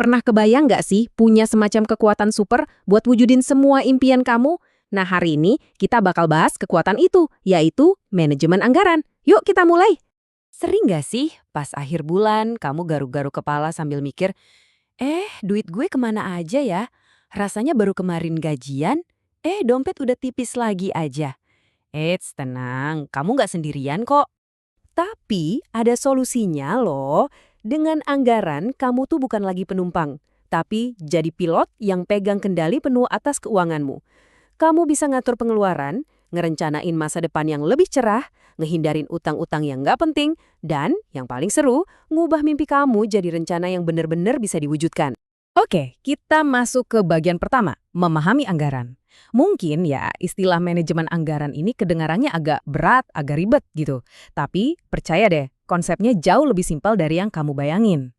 Pernah kebayang nggak sih punya semacam kekuatan super buat wujudin semua impian kamu? Nah, hari ini kita bakal bahas kekuatan itu, yaitu manajemen anggaran. Yuk kita mulai. Sering nggak sih pas akhir bulan kamu garuk-garuk kepala sambil mikir, duit gue kemana aja ya? Rasanya baru kemarin gajian, dompet udah tipis lagi aja. Eits, tenang, kamu nggak sendirian kok. Tapi ada solusinya loh. Dengan anggaran, kamu tuh bukan lagi penumpang, tapi jadi pilot yang pegang kendali penuh atas keuanganmu. Kamu bisa ngatur pengeluaran, ngerencanain masa depan yang lebih cerah, ngehindarin utang-utang yang nggak penting, dan yang paling seru, ngubah mimpi kamu jadi rencana yang benar-benar bisa diwujudkan. Oke, kita masuk ke bagian pertama, memahami anggaran. Mungkin ya istilah manajemen anggaran ini kedengarannya agak berat, agak ribet gitu. Tapi percaya deh, konsepnya jauh lebih simpel dari yang kamu bayangin.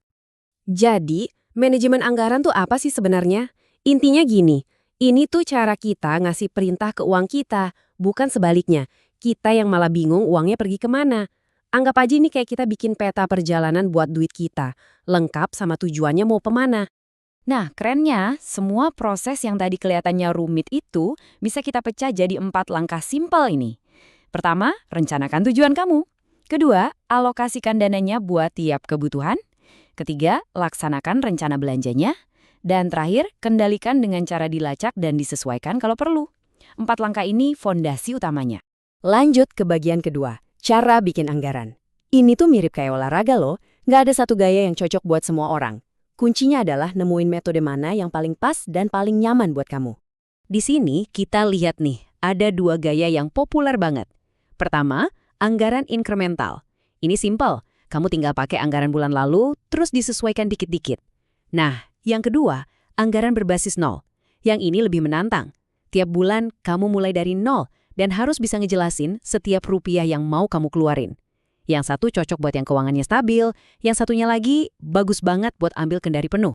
Jadi, manajemen anggaran tuh apa sih sebenarnya? Intinya gini, ini tuh cara kita ngasih perintah ke uang kita, bukan sebaliknya. Kita yang malah bingung uangnya pergi kemana. Anggap aja ini kayak kita bikin peta perjalanan buat duit kita, lengkap sama tujuannya mau kemana. Nah, kerennya, semua proses yang tadi kelihatannya rumit itu bisa kita pecah jadi 4 langkah simpel ini. Pertama, rencanakan tujuan kamu. Kedua, alokasikan dananya buat tiap kebutuhan. Ketiga, laksanakan rencana belanjanya. Dan terakhir, kendalikan dengan cara dilacak dan disesuaikan kalau perlu. 4 langkah ini fondasi utamanya. Lanjut ke bagian kedua, cara bikin anggaran. Ini tuh mirip kayak olahraga loh, nggak ada satu gaya yang cocok buat semua orang. Kuncinya adalah nemuin metode mana yang paling pas dan paling nyaman buat kamu. Di sini kita lihat nih, ada 2 gaya yang populer banget. Pertama, anggaran inkremental. Ini simpel, kamu tinggal pakai anggaran bulan lalu, terus disesuaikan dikit-dikit. Nah, yang kedua, anggaran berbasis nol. Yang ini lebih menantang. Tiap bulan kamu mulai dari nol dan harus bisa ngejelasin setiap rupiah yang mau kamu keluarin. Yang satu cocok buat yang keuangannya stabil, yang satunya lagi bagus banget buat ambil kendali penuh.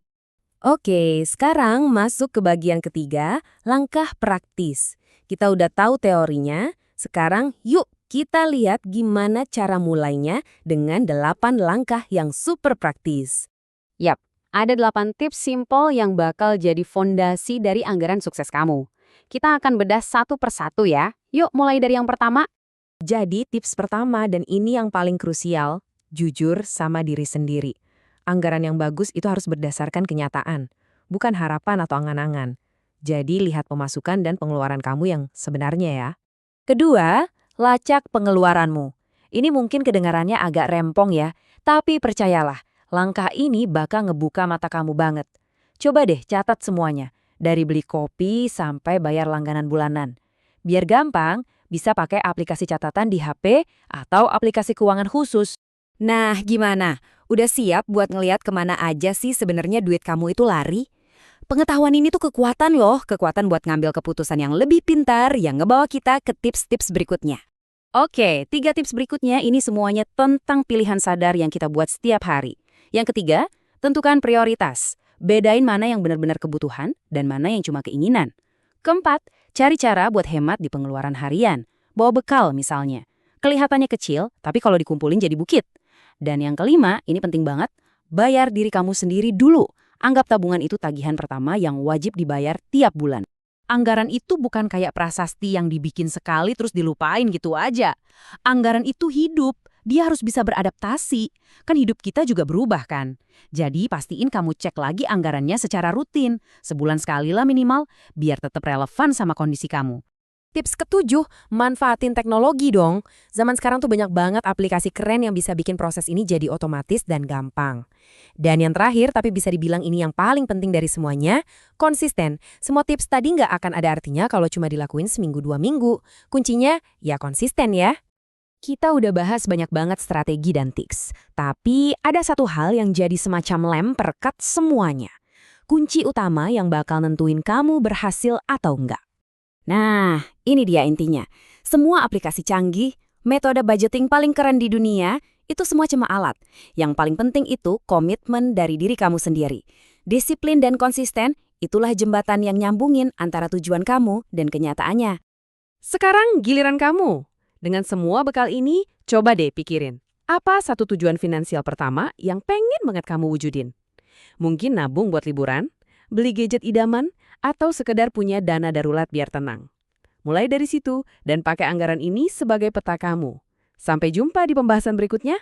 Oke, sekarang masuk ke bagian ketiga, langkah praktis. Kita udah tahu teorinya, sekarang yuk kita lihat gimana cara mulainya dengan 8 langkah yang super praktis. Yap, ada 8 tips simple yang bakal jadi fondasi dari anggaran sukses kamu. Kita akan bedah satu persatu ya. Yuk mulai dari yang pertama. Jadi tips pertama dan ini yang paling krusial, jujur sama diri sendiri. Anggaran yang bagus itu harus berdasarkan kenyataan, bukan harapan atau angan-angan. Jadi lihat pemasukan dan pengeluaran kamu yang sebenarnya ya. Kedua, lacak pengeluaranmu. Ini mungkin kedengarannya agak rempong ya, tapi percayalah, langkah ini bakal ngebuka mata kamu banget. Coba deh catat semuanya, dari beli kopi sampai bayar langganan bulanan. Biar gampang, bisa pakai aplikasi catatan di HP atau aplikasi keuangan khusus. Nah, gimana? Udah siap buat ngeliat kemana aja sih sebenarnya duit kamu itu lari? Pengetahuan ini tuh kekuatan loh, kekuatan buat ngambil keputusan yang lebih pintar yang ngebawa kita ke tips-tips berikutnya. Oke, 3 tips berikutnya ini semuanya tentang pilihan sadar yang kita buat setiap hari. Yang ketiga, tentukan prioritas. Bedain mana yang benar-benar kebutuhan dan mana yang cuma keinginan. Keempat, cari cara buat hemat di pengeluaran harian. Bawa bekal misalnya. Kelihatannya kecil, tapi kalau dikumpulin jadi bukit. Dan yang kelima, ini penting banget, bayar diri kamu sendiri dulu. Anggap tabungan itu tagihan pertama yang wajib dibayar tiap bulan. Anggaran itu bukan kayak prasasti yang dibikin sekali terus dilupain gitu aja. Anggaran itu hidup, dia harus bisa beradaptasi. Kan hidup kita juga berubah kan? Jadi pastiin kamu cek lagi anggarannya secara rutin. Sebulan sekali lah minimal, biar tetap relevan sama kondisi kamu. Tips ketujuh, manfaatin teknologi dong. Zaman sekarang tuh banyak banget aplikasi keren yang bisa bikin proses ini jadi otomatis dan gampang. Dan yang terakhir, tapi bisa dibilang ini yang paling penting dari semuanya, konsisten. Semua tips tadi nggak akan ada artinya kalau cuma dilakuin seminggu 2 minggu. Kuncinya, ya konsisten ya. Kita udah bahas banyak banget strategi dan tips. Tapi ada satu hal yang jadi semacam lem perekat semuanya. Kunci utama yang bakal nentuin kamu berhasil atau enggak. Nah, ini dia intinya. Semua aplikasi canggih, metode budgeting paling keren di dunia, itu semua cuma alat. Yang paling penting itu komitmen dari diri kamu sendiri. Disiplin dan konsisten, itulah jembatan yang nyambungin antara tujuan kamu dan kenyataannya. Sekarang giliran kamu. Dengan semua bekal ini, coba deh pikirin. Apa satu tujuan finansial pertama yang pengen banget kamu wujudin? Mungkin nabung buat liburan, beli gadget idaman, atau sekedar punya dana darurat biar tenang. Mulai dari situ dan pakai anggaran ini sebagai peta kamu. Sampai jumpa di pembahasan berikutnya.